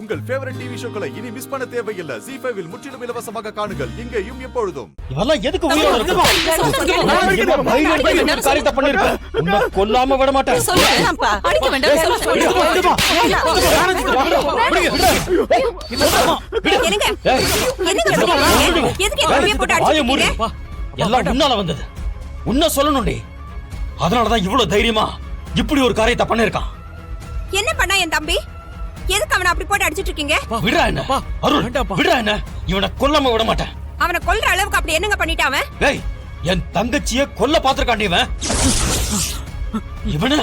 உங்கள் favourite TV ஷோக்களை இனி miss பண்ண தேவையில்லை. ZEE5 இல் முற்றிலும் இலவசமாக காணுங்கள். இங்கேயும் எப்பொழுதும். இவெல்லாம் எதுக்கு உயிரோட இருக்கு? காரியத்தை பண்ணிருக்க. உன்னை கொல்லாம விட மாட்டேன். சொல்லுங்கப்பா. அடிக்க வேண்டாம். எல்லாம் உன்னால வந்தது. உன்ன சொல்லணும்டி. அதனாலதான் இவ்வளவு தைரியமா இப்படி ஒரு காரியத்தை பண்ணிருக்கான். என்ன பண்ணா என் தம்பி? எதுக்கு அவனை அப்படி போட்டு அடிச்சிட்டு இருக்கீங்க? விடுறா என்ன அருள், விடுறா என்ன. இவனை கொல்லாம விட மாட்டேன். அவனை கொல்ற அளவுக்கு அப்படி என்னங்க பண்ணிட்டான் அவன்? ஏய், என் தங்கச்சிய கொல்ல பாத்திருக்காண்டி இவன். இவனை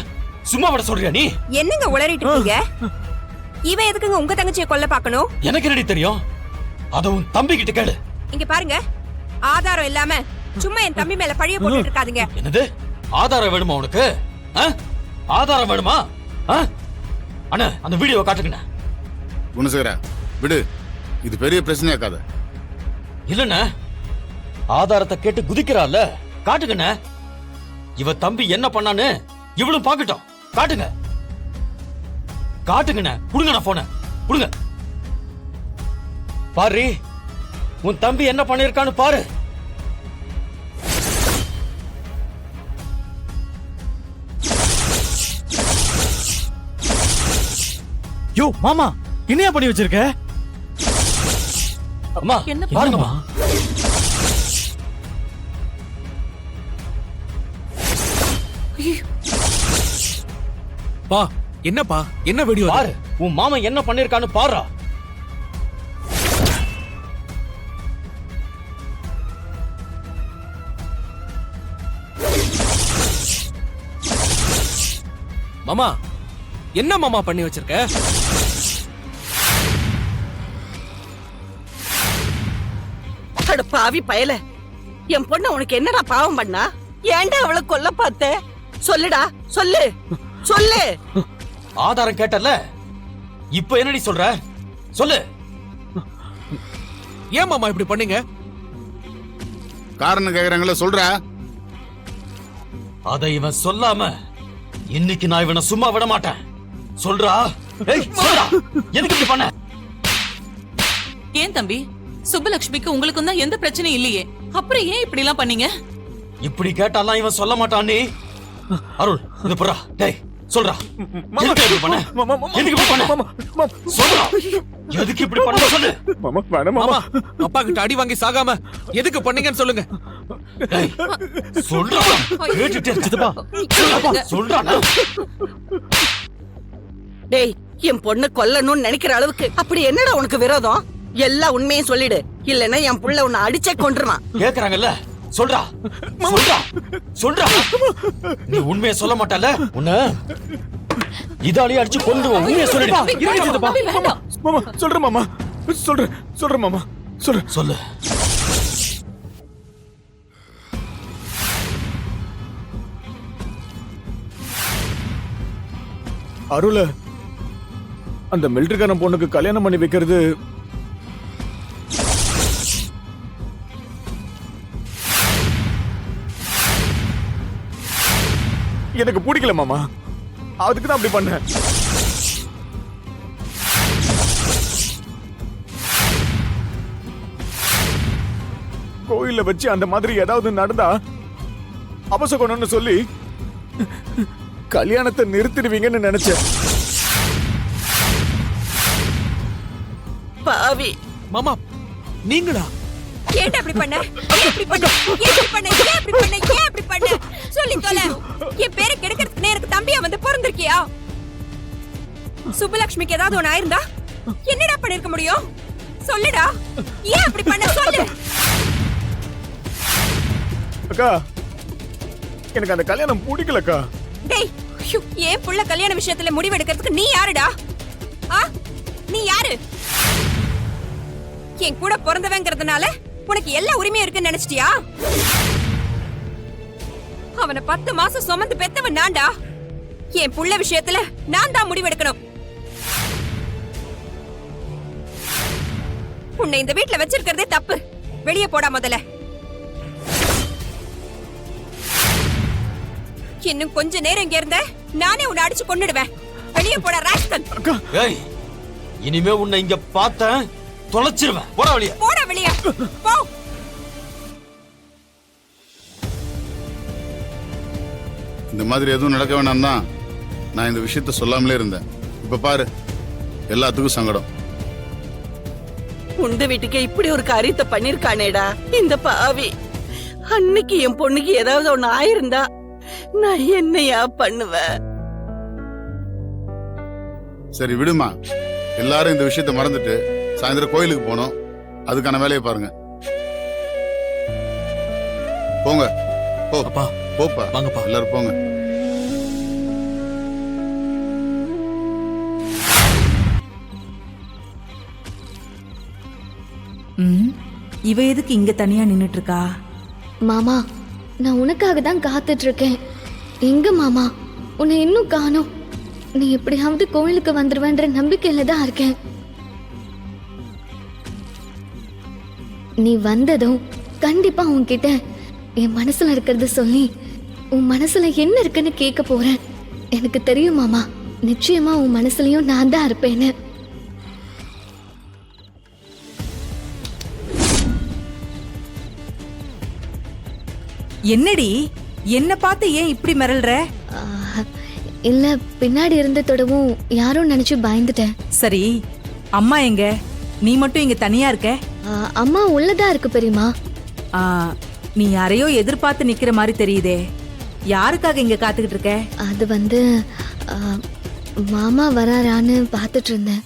சும்மா விட சொல்றியா நீ? என்னங்க உளறிட்டு இருக்கீங்க? இவன் எதுக்குங்க உங்க தங்கச்சியை கொல்ல பாக்கணும்? எனக்கு என்னடி தெரியும்? அத உன் தம்பி கிட்ட கேளு. இங்க பாருங்க, ஆதாரம் இல்லாம சும்மா என் தம்பி மேல பழிய போட்டுட்டு இருக்காதீங்க. என்னது? ஆதாரம் வேணுமா உனக்கு? ஆதாரம் வேணுமா? அண்ணா, அந்த வீடியோ காட்டுங்கண்ணா. குணசேகர விடு, இது பெரிய பிரச்சனையாக்காத. இல்லண்ணா, ஆதாரத்தை கேட்டு குதிக்கிறாள்ல, காட்டுங்கண்ணா. இவ தம்பி என்ன பண்ணான்னு இவளும் பாக்கட்டும். காட்டுங்க, காட்டுங்கண்ணா. புடுங்கண்ணா போன, புடுங்க. பாரு, உன் தம்பி என்ன பண்ணிருக்கான்னு பாரு. யோ மாமா, என்னையா பண்ணி வச்சிருக்க? அம்மா பாருங்கம்மா. பா, என்னப்பா, என்ன வீடியோ பாரு, உன் மாமா என்ன பண்ணிருக்கான்னு பாரு. மாமா, என்ன மாமா பண்ணி வச்சிருக்க? அட பாவி பயல, என் பொண்ணு உனக்கு என்னடா பாவம் பண்ணா? ஏன்டா அவளை கொல்ல பார்த்த? சொல்லுடா, சொல்லு சொல்லு. ஆதாரம் கேட்டல, இப்ப என்னடி சொல்ற? சொல்லு. ஏன் மாமா இப்படி பண்ணீங்க? காரணம் கேக்குறாங்களே, சொல்ற. அதை இவன் சொல்லாம இன்னைக்கு நான் இவனை சும்மா விட மாட்டேன். சொல்றா. ஏய், சொல்றா. எதுக்கு இப்படி பண்ண? ஏன் தம்பி, சுப்பலட்சுமிக்கு உங்களுக்கும் தான் எந்த பிரச்சனையும் இல்லையே, அப்புறம் ஏன் இப்படி எல்லாம் பண்ணீங்க? இப்படி கேட்டாலாம் இவன் சொல்ல மாட்டான். நீ அருள், இது புறா. டேய், சொல்றா. எதுக்கு இப்படி பண்ண? எதுக்கு இப்படி பண்ண? சொல்றா. எதுக்கு இப்படி பண்ண சொல்லு. மாமா, அப்பா கிட்ட அடி வாங்கி சாகாம எதுக்கு பண்ணீங்கன்னு சொல்லுங்க. டேய், சொல்றா. கேட்டுட்டே இருந்துப்பா. சொல்றா. டேய், என் பொண்ணு கொல்லணும்னு நினைக்கிற அளவுக்கு அப்படி என்னடா உனக்கு விரோதம்? எல்லா உண்மையும் சொல்லிடு, இல்லன்னா என் புள்ள உன்னை அடிச்சே கொன்றுவான். கேக்குறாங்கல்ல, சொல்றா. சொல்றா. சொல்றா. நீ உண்மையை சொல்ல மாட்டல, உன்னை இதாலே அடிச்சு கொன்றுவோம். உண்மையை சொல்லிடு. மாமா, சொல்றேன் மாமா, சொல்றேன் மாமா, சொல்லு. அருள, அந்த மிலிட்டரிக்காரன் பொண்ணுக்கு கல்யாணம் பண்ணி வைக்கிறது எனக்கு பிடிக்கல மாமா. அதுக்கு தான் அப்படி பண்ணேன். கோயில்ல வச்சு அந்த மாதிரி ஏதாவது நடந்தா அபசகுணம்னு சொல்லி கல்யாணத்தை நிறுத்திடுவீங்கன்னு நினைச்சேன். பாவி மாமா, நீங்களா? ஏன்டா அப்படி பண்ண? ஏன் அப்படி பண்ண? ஏன் அப்படி பண்ண? ஏன் அப்படி பண்ண? ஏன் அப்படி பண்ண? சொல்லி தொலை. என் பேரை கெடுக்கிறதுக்கு எனக்கு தம்பியா வந்து பிறந்திருக்கியா? சுப்பலட்சுமிக்கு ஏதாவது ஒண்ணு ஆயிருந்தா என்னடா பண்ணிருக்க முடியும்? சொல்லுடா. ஏன் அப்படி பண்ண? சொல்லு. அக்கா, எனக்கு அந்த கல்யாணம் பிடிக்கலக்கா. டேய், ஏன் புள்ள கல்யாண விஷயத்துல முடிவு எடுக்கிறதுக்கு நீ யாருடா? நீ யாரு? என் கூட பிறந்தவங்கிறதுனால உனக்கு எல்லா உரிமையும் இருக்குன்னு நினைச்சிட்டியா? அவனை 10 மாசம் சுமந்து பெத்தவன் நான்டா. என் புள்ள விஷயத்துல நான் தான் முடிவெடுக்கணும். உன்னை இந்த வீட்டுல வச்சிருக்கிறதே தப்பு. வெளியே போடா முதல்ல. இன்னும் கொஞ்ச நேரம் இங்க இருந்த நானே உன்னை அடிச்சு கொன்னுடுவேன். வெளியே போடா ராஸ்கல். ஏய், இனிமே உன்னை இங்க பார்த்தேன் தொலைச்சிருவேன். போடா வெளியே. போட வெளிய போ. இந்த மாதிரி எதுவும் நடக்க வேணாம் தான் நான் இந்த விஷயத்த சொல்லாமலே இருந்தேன். இப்ப பாரு, எல்லாத்துக்கும் சங்கடம். உண்ட வீட்டுக்கு இப்படி ஒரு காரியத்தை பண்ணிருக்கானேடா இந்த பாவி. அன்னைக்கு என் பொண்ணுக்கு ஏதாவது ஒண்ணு ஆயிருந்தா நான் என்னையா பண்ணுவேன்? சரி விடுமா, எல்லாரும் இந்த விஷயத்த மறந்துட்டு சாயந்தரம் கோயிலுக்கு போனோம். அதுக்கான வேலையை பாருங்க. போங்க. போ அப்பா போப்பா. வாங்கப்பா. எல்லாரும் போங்க. இவ எதுக்கு இங்க தனியா நின்னுட்டு இருக்கா? மாமா, நான் உனக்காக தான் காத்துட்டு இருக்கேன். எங்க மாமா, உன்னை இன்னும் காணோம். நீ எப்படியாவது கோயிலுக்கு வந்துருவேன்ற நம்பிக்கையில தான் இருக்கேன். நீ வந்ததும் கண்டிப்பா உன்கிட்ட என் மனசுல இருக்கிறத சொல்லி உன் மனசுல என்ன இருக்குன்னு கேட்க போறேன். எனக்கு தெரியும் மாமா, நிச்சயமா உன் மனசுலயும் நான் தான் இருப்பேன்னு. என்னடி, என்ன பார்த்து ஏன் இப்படி மிரள்ற? இல்ல, பின்னாடி இருந்து தொடவும் யாரோ நினைச்சு பயந்துட்டேன். சரி, அம்மா எங்க? நீ மட்டும் இங்க தனியா இருக்க? அம்மா உள்ளதா இருக்கு பெரியமா. ஆ, நீ யாரையோ எதிர்பார்த்து நிக்கிற மாதிரி தெரியுதே. யாருக்காக இங்க காத்துக்கிட்டு இருக்க? அது வந்து மாமா வராரான்னு பார்த்துட்டு இருந்தேன்.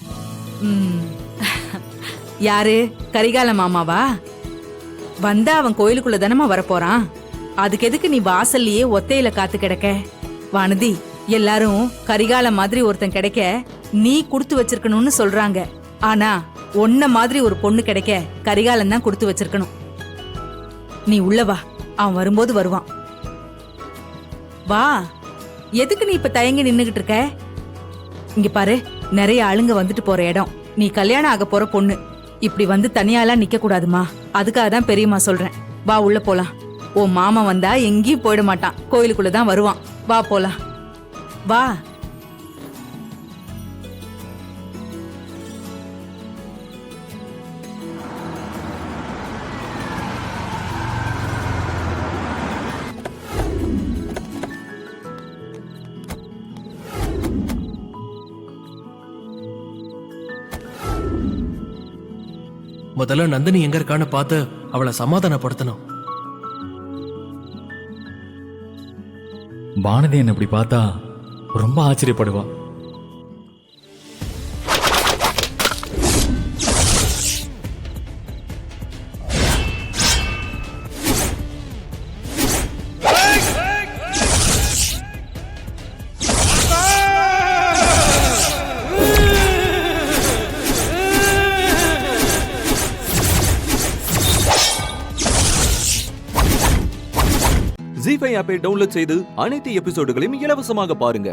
யாரு? கரிகால மாமாவா? வந்தா அவன் கோயிலுக்குள்ள தானமா வரப்போறான். அதுக்கு எதுக்கு நீ வாசல்லையே ஒத்தையில காத்து கிடக்க? வானதி, எல்லாரும் கரிகால மாதிரி ஒருத்தன் கிடைக்க நீ கொடுத்து வச்சிருக்கணும்னு சொல்றாங்க. ஆனா உன்ன மாதிரி ஒரு பொண்ணு கிடைக்க கரிகாலன் தான் கொடுத்து வச்சிருக்கணும். நீ உள்ள வா, அவன் வரும்போது வருவான். வா. எதுக்கு நீ இப்ப தயங்கி நின்னுகிட்டு இருக்க? இங்க பாரு, நிறைய ஆளுங்க வந்துட்டு போற இடம். நீ கல்யாணம் ஆக போற பொண்ணு. இப்படி வந்து தனியாலாம் நிக்க கூடாதுமா. அதுக்காக தான் பெரியம்மா சொல்றேன். வா, உள்ள போலாம். உன் மாமா வந்தா எங்கேயும் போயிட மாட்டான், கோயிலுக்குள்ளதான் வருவான். வா போலாம். வா. முதல்ல நந்தினி எங்க இருக்கான்னு பார்த்து அவளை சமாதானப்படுத்தணும். வானதி என்ன இப்படி பார்த்தா ரொம்ப ஆச்சரியப்படுவா. ZEE5 ஆப்பை டவுன்லோட் செய்து அனைத்து எபிசோடுகளையும் இலவசமாக பாருங்க.